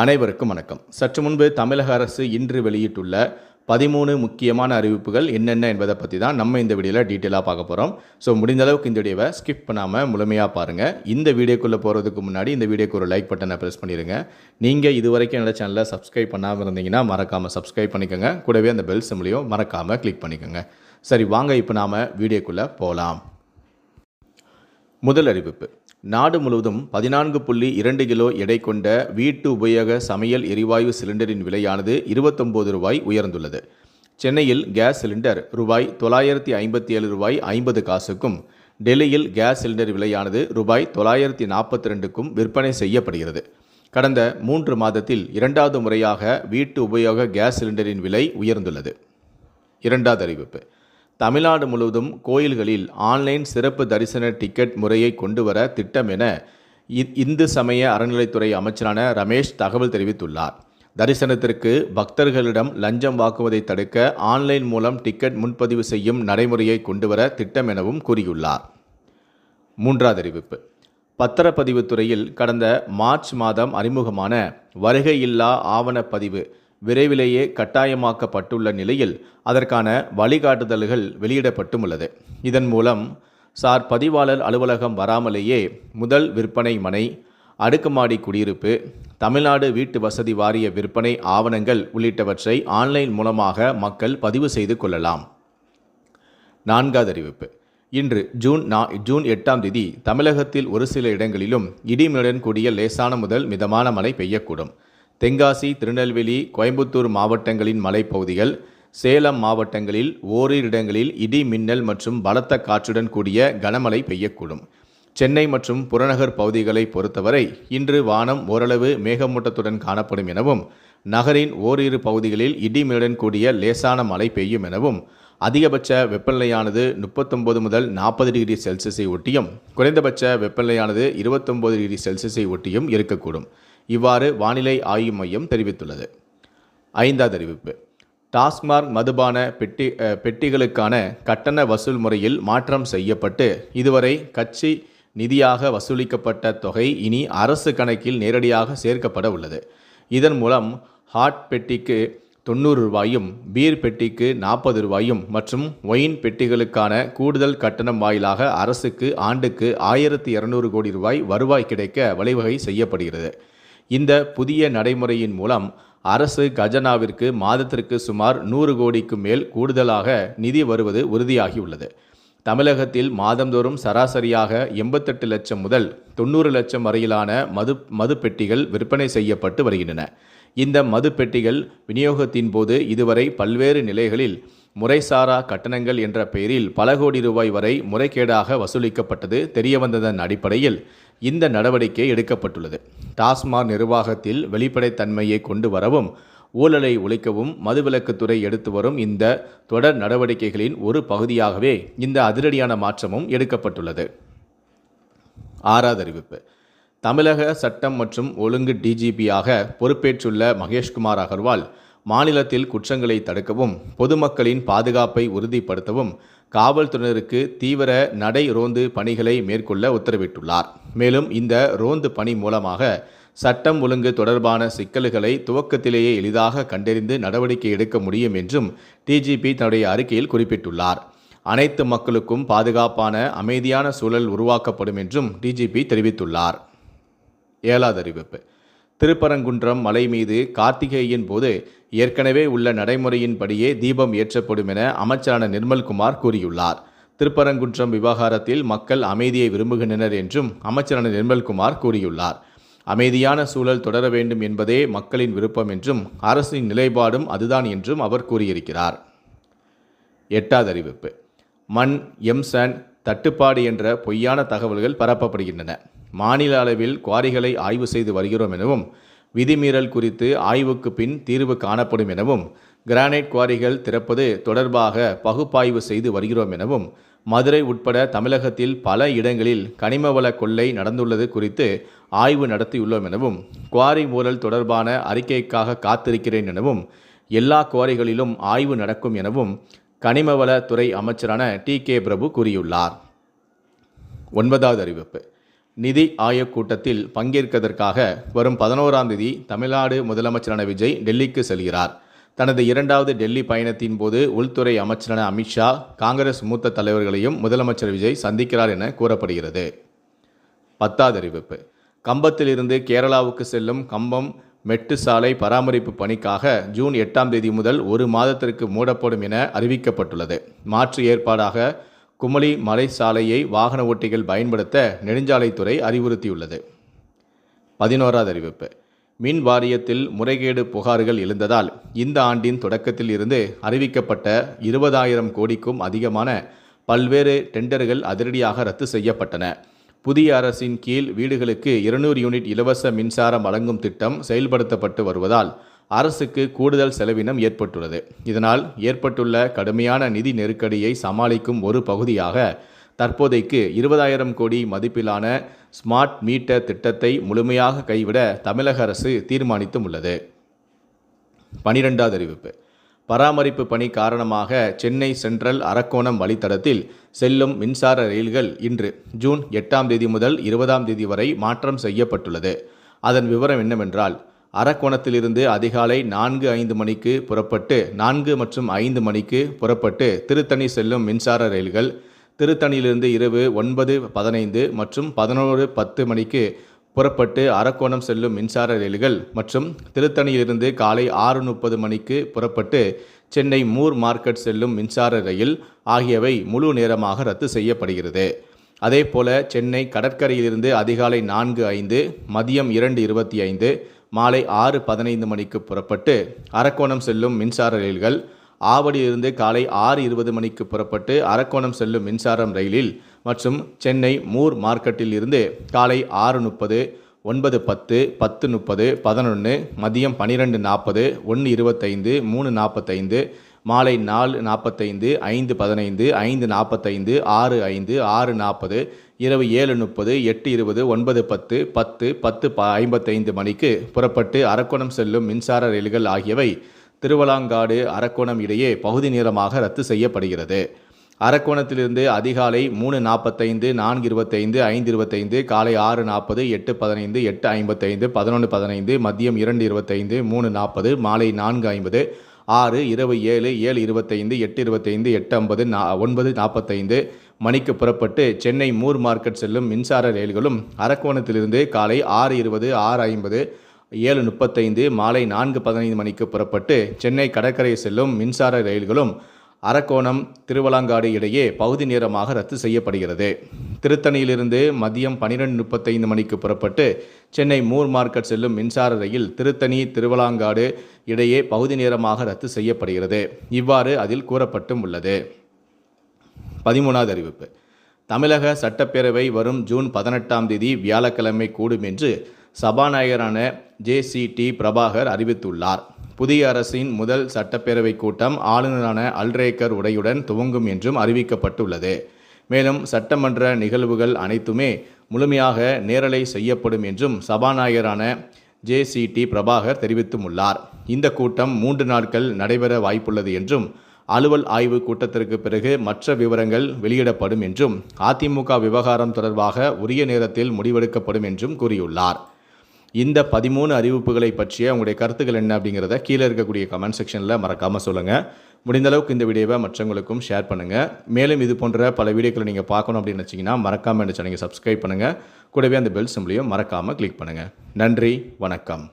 அனைவருக்கும் வணக்கம். சற்று முன்பு தமிழக அரசு இன்று வெளியிட்டுள்ள 13 முக்கியமான அறிவிப்புகள் என்னென்ன என்பதை பற்றி தான் நம்ம இந்த வீடியோவில் டீட்டெயிலாக பார்க்க போகிறோம். ஸோ முடிந்த அளவுக்கு இந்த வீடியோவை ஸ்கிப் பண்ணாமல் முழுமையாக பாருங்கள். இந்த வீடியோக்குள்ளே போகிறதுக்கு முன்னாடி இந்த வீடியோக்கு ஒரு லைக் பட்டனை ப்ரெஸ் பண்ணிடுங்க. நீங்கள் இது வரைக்கும் என்னோட சேனலை சப்ஸ்கிரைப் பண்ணாமல் இருந்தீங்கன்னா மறக்காமல் சப்ஸ்கிரைப் பண்ணிக்கோங்க. கூடவே அந்த பெல் சிம்லையும் மறக்காமல் கிளிக் பண்ணிக்கோங்க. சரி, வாங்க இப்போ நாம் வீடியோக்குள்ளே போகலாம். முதல் அறிவிப்பு. நாடு முழுவதும் 14.2 கிலோ எடை கொண்ட வீட்டு உபயோக சமையல் எரிவாயு சிலிண்டரின் விலையானது ரூ. 29 உயர்ந்துள்ளது. சென்னையில் கேஸ் சிலிண்டர் ரூபாய் 957.50 டெல்லியில் கேஸ் சிலிண்டர் விலையானது ரூபாய் 942க்கும் விற்பனை செய்யப்படுகிறது. கடந்த 3 மாதத்தில் இரண்டாவது முறையாக வீட்டு உபயோக கேஸ் சிலிண்டரின் விலை உயர்ந்துள்ளது. இரண்டாவது அறிவிப்பு. தமிழ்நாடு முழுவதும் கோயில்களில் ஆன்லைன் சிறப்பு தரிசன டிக்கெட் முறையை கொண்டு வர திட்டம் என இந்து சமய அறநிலைத்துறை அமைச்சரான ரமேஷ் தகவல் தெரிவித்துள்ளார். தரிசனத்திற்கு பக்தர்களிடம் லஞ்சம் வாங்குவதை தடுக்க ஆன்லைன் மூலம் டிக்கெட் முன்பதிவு செய்யும் நடைமுறையை கொண்டு வர திட்டம் எனவும் கூறியுள்ளார். மூன்றாவது அறிவிப்பு. பத்திரப்பதிவுத்துறையில் கடந்த மார்ச் மாதம் அறிமுகமான வருகையில்லா ஆவணப்பதிவு விரைவிலேயே கட்டாயமாக்கப்பட்டுள்ள நிலையில் அதற்கான வழிகாட்டுதல்கள் வெளியிடப்பட்டுள்ளது. இதன் மூலம் சார் பதிவாளர் அலுவலகம் வராமலேயே முதல் விற்பனை மனை, அடுக்குமாடி குடியிருப்பு, தமிழ்நாடு வீட்டு வசதி வாரிய விற்பனை ஆவணங்கள் உள்ளிட்டவற்றை ஆன்லைன் மூலமாக மக்கள் பதிவு செய்து கொள்ளலாம். நான்காவது அறிவிப்பு. இன்று ஜூன் 8 தமிழகத்தில் ஒரு சில இடங்களிலும் இடிமின்னலுடன் கூடிய லேசான முதல் மிதமான மழை பெய்யக்கூடும். தென்காசி, திருநெல்வேலி, கோயம்புத்தூர் மாவட்டங்களின் மலைப்பகுதிகள், சேலம் மாவட்டங்களில் ஓரிரு இடங்களில் இடி மின்னல் மற்றும் பலத்த காற்றுடன் கூடிய கனமழை பெய்யக்கூடும். சென்னை மற்றும் புறநகர் பகுதிகளை பொறுத்தவரை இன்று வானம் ஓரளவு மேகமூட்டத்துடன் காணப்படும் எனவும் நகரின் ஓரிரு பகுதிகளில் இடி மின்னலுடன் கூடிய லேசான மழை பெய்யும் எனவும் அதிகபட்ச வெப்பநிலையானது 39 முதல் 40 டிகிரி செல்சியஸை ஒட்டியும் குறைந்தபட்ச வெப்பநிலையானது 29 டிகிரி செல்சியஸை ஒட்டியும் இருக்கக்கூடும். இவ்வாறு வானிலை ஆய்வு மையம் தெரிவித்துள்ளது. ஐந்தாவது அறிவிப்பு. டாஸ்மாக் மதுபான பெட்டிகளுக்கான கட்டண வசூல் முறையில் மாற்றம் செய்யப்பட்டு இதுவரை கட்சி நிதியாக வசூலிக்கப்பட்ட தொகை இனி அரசு கணக்கில் நேரடியாக சேர்க்கப்பட உள்ளது. இதன் மூலம் ஹாட் பெட்டிக்கு ரூ. 90, பீர் பெட்டிக்கு ரூ. 40 மற்றும் ஒயின் பெட்டிகளுக்கான கூடுதல் கட்டணம் வாயிலாக அரசுக்கு ஆண்டுக்கு 1200 கோடி ரூபாய் வருவாய் கிடைக்க வழிவகை செய்யப்படுகிறது. இந்த புதிய நடைமுறையின் மூலம் அரசு கஜனாவிற்கு மாதத்திற்கு சுமார் 100 கோடிக்கு மேல் கூடுதலாக நிதி வருவது உறுதியாகியுள்ளது. தமிழகத்தில் மாதந்தோறும் சராசரியாக 88 லட்சம் முதல் 90 லட்சம் வரையிலான மது பெட்டிகள் விற்பனை செய்யப்பட்டு வருகின்றன. இந்த மது பெட்டிகள் விநியோகத்தின் போது இதுவரை பல்வேறு நிலைகளில் முறைசாரா கட்டணங்கள் என்ற பெயரில் பல கோடி ரூபாய் வரை முறைகேடாக வசூலிக்கப்பட்டது தெரியவந்ததன் அடிப்படையில் இந்த நடவடிக்கை எடுக்கப்பட்டுள்ளது. டாஸ்மாக் நிர்வாகத்தில் வெளிப்படைத்தன்மையை கொண்டு வரவும் ஊழலை ஒழிக்கவும் மதுவிலக்குத்துறை எடுத்து வரும் இந்த தொடர் நடவடிக்கைகளின் ஒரு பகுதியாகவே இந்த அதிரடியான மாற்றமும் எடுக்கப்பட்டுள்ளது. ஆறாவது அறிவிப்பு. தமிழக சட்டம் மற்றும் ஒழுங்கு டிஜிபியாக பொறுப்பேற்றுள்ள மகேஷ்குமார் அகர்வால் மாநிலத்தில் குற்றங்களை தடுக்கவும் பொதுமக்களின் பாதுகாப்பை உறுதிப்படுத்தவும் காவல்துறையினருக்கு தீவிர நடை ரோந்து பணிகளை மேற்கொள்ள உத்தரவிட்டுள்ளார். மேலும் இந்த ரோந்து பணி மூலமாக சட்டம் ஒழுங்கு தொடர்பான சிக்கல்களை துவக்கத்திலேயே எளிதாக கண்டறிந்து நடவடிக்கை எடுக்க முடியும் என்றும் டிஜிபி தன்னுடைய அறிக்கையில் குறிப்பிட்டுள்ளார். அனைத்து மக்களுக்கும் பாதுகாப்பான அமைதியான சூழல் உருவாக்கப்படும் என்றும் டிஜிபி தெரிவித்துள்ளார். ஏழாவது அறிவிப்பு. திருப்பரங்குன்றம் மலை மீது கார்த்திகையின் போது ஏற்கனவே உள்ள நடைமுறையின்படியே தீபம் ஏற்றப்படும் என அமைச்சரான நிர்மல்குமார் கூறியுள்ளார். திருப்பரங்குன்றம் விவகாரத்தில் மக்கள் அமைதியை விரும்புகின்றனர் என்றும் அமைச்சரான நிர்மல்குமார் கூறியுள்ளார். அமைதியான சூழல் தொடர வேண்டும் என்பதே மக்களின் விருப்பம் என்றும் அரசின் நிலைப்பாடும் அதுதான் என்றும் அவர் கூறியிருக்கிறார். எட்டாவது அறிவிப்பு. மண் எம்சாண்ட் தட்டுப்பாடு என்ற பொய்யான தகவல்கள் பரப்பப்படுகின்றன. மாநில அளவில் குவாரிகளை ஆய்வு செய்து வருகிறோம் எனவும் விதிமீறல் குறித்து ஆய்வுக்கு பின் தீர்வு காணப்படும் எனவும் கிரானைட் குவாரிகள் திறப்பது தொடர்பாக பகுப்பாய்வு செய்து வருகிறோம் எனவும் மதுரை உட்பட தமிழகத்தில் பல இடங்களில் கனிமவள கொள்ளை நடந்துள்ளது குறித்து ஆய்வு நடத்தியுள்ளோம் எனவும் குவாரி மூடல் தொடர்பான அறிக்கைக்காக காத்திருக்கிறேன் எனவும் எல்லா குவாரிகளிலும் ஆய்வு நடக்கும் எனவும் கனிமவள துறை அமைச்சரான டி.கே. பிரபு கூறியுள்ளார். ஒன்பதாவது அறிவிப்பு. நிதி ஆயோக் கூட்டத்தில் பங்கேற்பதற்காக வரும் 11ஆம் தேதி தமிழ்நாடு முதலமைச்சரான விஜய் டெல்லிக்கு செல்கிறார். தனது 2வது டெல்லி பயணத்தின் போது உள்துறை அமைச்சரான அமித்ஷா, காங்கிரஸ் மூத்த தலைவர்களையும் முதலமைச்சர் விஜய் சந்திக்கிறார் என கூறப்படுகிறது. 10வது அறிவிப்பு. கம்பத்திலிருந்து கேரளாவுக்கு செல்லும் கம்பம் மெட்டு சாலை பராமரிப்பு பணிக்காக ஜூன் 8ஆம் தேதி முதல் 1 மாதத்திற்கு மூடப்படும் என அறிவிக்கப்பட்டுள்ளது. மாற்று ஏற்பாடாக குமளி மலை சாலையை வாகன ஓட்டிகள் பயன்படுத்த நெடுஞ்சாலைத்துறை அறிவுறுத்தியுள்ளது. 11வது அறிவிப்பு. மின் வாரியத்தில் முறைகேடு புகார்கள் எழுந்ததால் இந்த ஆண்டின் தொடக்கத்தில் இருந்து அறிவிக்கப்பட்ட 20,000 கோடிக்கும் அதிகமான பல்வேறு டெண்டர்கள் அதிரடியாக ரத்து செய்யப்பட்டன. புதிய அரசின் கீழ் வீடுகளுக்கு 200 யூனிட் இலவச மின்சாரம் வழங்கும் திட்டம் செயல்படுத்தப்பட்டு வருவதால் அரசுக்கு கூடுதல் செலவினம் ஏற்பட்டுள்ளது. இதனால் ஏற்பட்டுள்ள கடுமையான நிதி நெருக்கடியை சமாளிக்கும் ஒரு பகுதியாக தற்போதைக்கு 20,000 கோடி மதிப்பிலான ஸ்மார்ட் மீட்டர் திட்டத்தை முழுமையாக கைவிட தமிழக அரசு தீர்மானித்தும் உள்ளது. 12வது அறிவிப்பு. பராமரிப்பு பணி காரணமாக சென்னை சென்ட்ரல் அரக்கோணம் வழித்தடத்தில் செல்லும் மின்சார ரயில்கள் இன்று ஜூன் 8ஆம் தேதி முதல் 20ஆம் தேதி வரை மாற்றம் செய்யப்பட்டுள்ளது. அதன் விவரம் என்னவென்றால், அரக்கோணத்திலிருந்து அதிகாலை 4:05 மணிக்கு புறப்பட்டு 4 மற்றும் 5 மணிக்கு புறப்பட்டு திருத்தணி செல்லும் மின்சார ரயில்கள், திருத்தணியிலிருந்து இரவு 9:15 மற்றும் 11:10 மணிக்கு புறப்பட்டு அரக்கோணம் செல்லும் மின்சார ரயில்கள் மற்றும் திருத்தணியிலிருந்து காலை 6:30 மணிக்கு புறப்பட்டு சென்னை மூர் மார்க்கெட் செல்லும் மின்சார ரயில் ஆகியவை முழு நேரமாக ரத்து செய்யப்படுகிறது. அதேபோல சென்னை கடற்கரையிலிருந்து அதிகாலை 4:05, மதியம் 2:25, மாலை 6:15 மணிக்கு புறப்பட்டு அரக்கோணம் செல்லும் மின்சார ரயில்கள், ஆவடியிலிருந்து காலை 6:20 மணிக்கு புறப்பட்டு அரக்கோணம் செல்லும் மின்சாரம் ரயிலில் மற்றும் சென்னை மூர் மார்க்கெட்டில் இருந்து காலை 6:30, 9:10, 10:30, 11, மதியம் 12:40, 1:25, 3:45, மாலை 4:45, 5:15, 5:45, 6:05, 6:40, இரவு 7:30, 8:20, 9:10, 10, 10:55 மணிக்கு புறப்பட்டு அரக்கோணம் செல்லும் மின்சார ரயில்கள் ஆகியவை திருவலாங்காடு அரக்கோணம் இடையே பகுதி நேரமாக ரத்து செய்யப்படுகிறது. அரக்கோணத்திலிருந்து அதிகாலை 3:45, 4:25, 5:25, காலை 6:40, 8:15, 8:55, 11:15, மதியம் 2:25, 3:40, மாலை 4:50, 6, இரவு 7, 7:25, 8:25, 8:50, 9:45 மணிக்கு புறப்பட்டு சென்னை மூர் மார்க்கெட் செல்லும் மின்சார ரயில்களும் அரக்கோணத்திலிருந்து காலை 6:20, 6:50, 7:35, மாலை 4:15 மணிக்கு புறப்பட்டு சென்னை கடற்கரை செல்லும் மின்சார ரயில்களும் அரக்கோணம் திருவலாங்காடு இடையே பகுதி நேரமாக ரத்து செய்யப்படுகிறது. திருத்தணியிலிருந்து மதியம் 12:35 மணிக்கு புறப்பட்டு சென்னை மூர் மார்க்கெட் செல்லும் மின்சார ரயில் திருத்தணி திருவலாங்காடு இடையே பகுதி நேரமாக ரத்து செய்யப்படுகிறது. இவ்வாறு அதில் கூறப்பட்டும் உள்ளது. 13வது அறிவிப்பு. தமிழக சட்டப்பேரவை வரும் ஜூன் 18ஆம் தேதி வியாழக்கிழமை கூடும் என்று சபாநாயகரான ஜே.சி.டி. பிரபாகர் அறிவித்துள்ளார். புதிய அரசின் முதல் சட்டப்பேரவை கூட்டம் ஆளுநரான அல்ரேக்கர் உரையுடன் துவங்கும் என்றும் அறிவிக்கப்பட்டுள்ளது. மேலும் சட்டமன்ற நிகழ்வுகள் அனைத்துமே முழுமையாக நேரலை செய்யப்படும் என்றும் சபாநாயகரான ஜே.சி.டி. பிரபாகர் தெரிவித்துள்ளார். இந்த கூட்டம் 3 நாட்கள் நடைபெற வாய்ப்புள்ளது என்றும் அலுவல் ஆய்வு கூட்டத்திற்கு பிறகு மற்ற விவரங்கள் வெளியிடப்படும் என்றும் அதிமுக விவகாரம் தொடர்பாக உரிய நேரத்தில் முடிவெடுக்கப்படும் என்றும் கூறியுள்ளார். இந்த 13 அறிவிப்புகளை பற்றிய உங்களுடைய கருத்துக்கள் என்ன அப்படிங்கிறத கீழே இருக்கக்கூடிய கமெண்ட் செக்ஷனில் மறக்காமல் சொல்லுங்கள். முடிந்த அளவுக்கு இந்த வீடியோவை மற்றவங்களுக்கும் ஷேர் பண்ணுங்கள். மேலும் இது போன்ற பல வீடியோக்களை நீங்கள் பார்க்கணும் அப்படின்னு நினச்சிங்கன்னா மறக்காமல் இந்த சேனலை சப்ஸ்கிரைப் பண்ணுங்கள். கூடவே அந்த பெல் சிம்பளையும் மறக்காமல் கிளிக் பண்ணுங்கள். நன்றி, வணக்கம்.